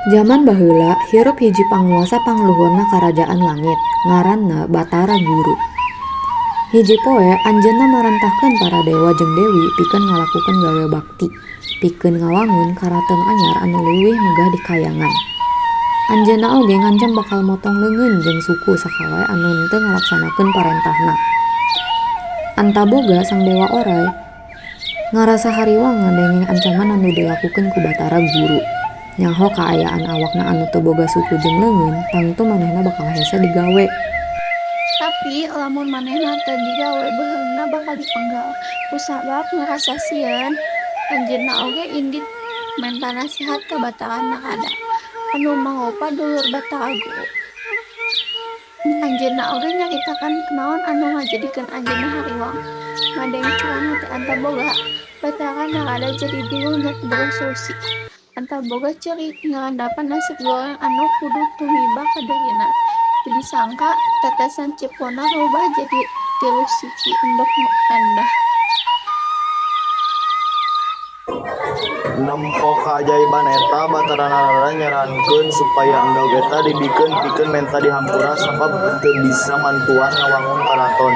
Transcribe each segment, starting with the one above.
Zaman baheula hirup hiji panguasa pangluhurna Karajaan Langit, ngaranna Batara Guru. Hiji poe anjeunna marentahkeun para dewa jeung dewi pikeun ngalakukeun gawe bakti, pikeun ngawangun karateung anyar anu leuwih megah di kayangan. Anjeunna oge ngancam bakal motong leungeun jeung suku sakalae anu henteu ngalaksanakeun parentahna. Antaboga sang dewa oray ngarasa hariwang ngadengeng ancaman anu dilakukeun ku Batara Guru. Nyaho kaayaan awakna anu teu boga suku jeung leungeun, tangtu manehna bakal hese digawe. Tapi lamun manehna teu digawe beheungna bakal dipenggal. Kusabab ngarasa sieun, anjeunna oge indit menta nasihat ka Batara Narada anu mangopa dulur Batara Guru. Anjeunna oge nyaritakan kunaon anu ngajadikeun anjeunna hariwang. Ngadeng cuan teh Antaboga, Batara Narada jadi bingung nya bersolusi. Antaboga ceurik ngarandapan nasib goreng anu kudu tumibah ka deurina. Jadi sangka tetesan cepona rubah jadi tilu siki endog endah. Nempo kaajaiban eta Batara Narada nyarankeun supaya endog eta dibikeun pikeun menta dihampura sabab teu bisa mantuan ngawangun karaton.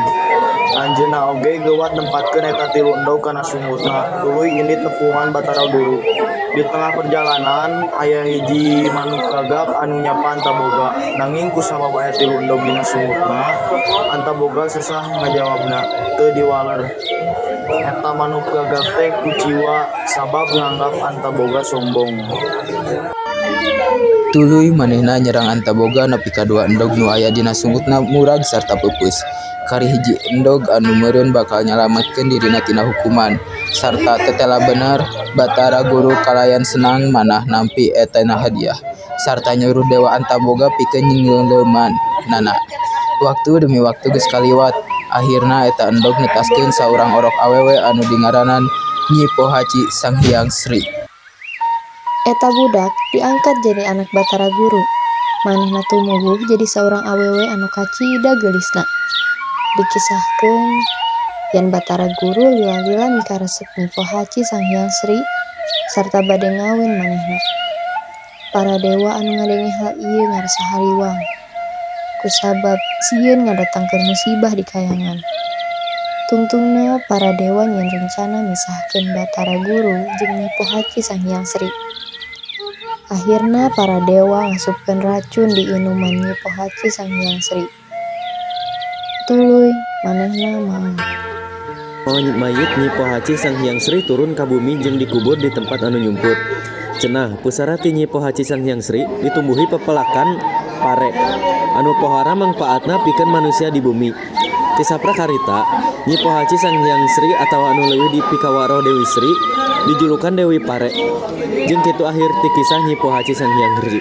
Anjeunna oge geuwat nempatkeun eta tilu endog kana sungutna, tuluy indit nepungan Batara Guru. Di tengah perjalanan aya hiji manuk gagak anu nyapa Antaboga, nanging kusabab aya tilu endog dina sungutna, Antaboga sesah ngajawabna, teu diwaler. Eta manuk gagak teh kuciwa sabab nganggap Antaboga sombong. Tuluy manehna nyerang Antaboga nepi ka dua endog nu aya dina sungutna murag sarta peupeus. Kari hiji endog anu meureun bakal nyalametkeun dirina tina hukuman. Sarta tetela bener Batara Guru kalayan senang manah nampi etana hadiah. Sarta nyuruh Dewa Antaboga pikeun nyinggeuleman nana. Waktu demi waktu geus kaliwat. Akhirna eta endog netaskeun saurang orok awewe anu dingaranan Nyi Pohaci Sanghyang Sri. Eta budak diangkat jadi anak Batara Guru. Manehna tumuwuh jadi saurang awewe anu kacida geulisna. Dikisahkeun yen Batara Guru lila-lila mikaresep Nyi Pohaci Sanghyang Sri sarta bade ngawin manehna. Para dewa anu ngadengeh hal ieu ngarasa hariwang. Kusabab sieun ngadatangkeun musibah di kayangan. Tungtungna para dewa nyen rencana misahkeun Batara Guru jeung Nyi Pohaci Sanghyang Sri. Akhirna para dewa ngasupkeun racun di inuman Nyi Pohaci Sanghyang Sri. Tuluy manehna mau. Mayit Nyi Pohaci Sanghyang Sri turun ka bumi jeung dikubur di tempat anu nyumput. Cenah pusara ti Nyi Pohaci Sanghyang Sri ditumbuhi pepelakan pare anu pohara mangpaatna pikeun manusia di bumi. Ti saprakarita Nyi Pohaci Sanghyang Sri atawa anu leuwih dipikawaro Dewi Sri dijulukan Dewi Pare. Jeung kitu akhir ti kisah Nyi Pohaci Sanghyang Sri.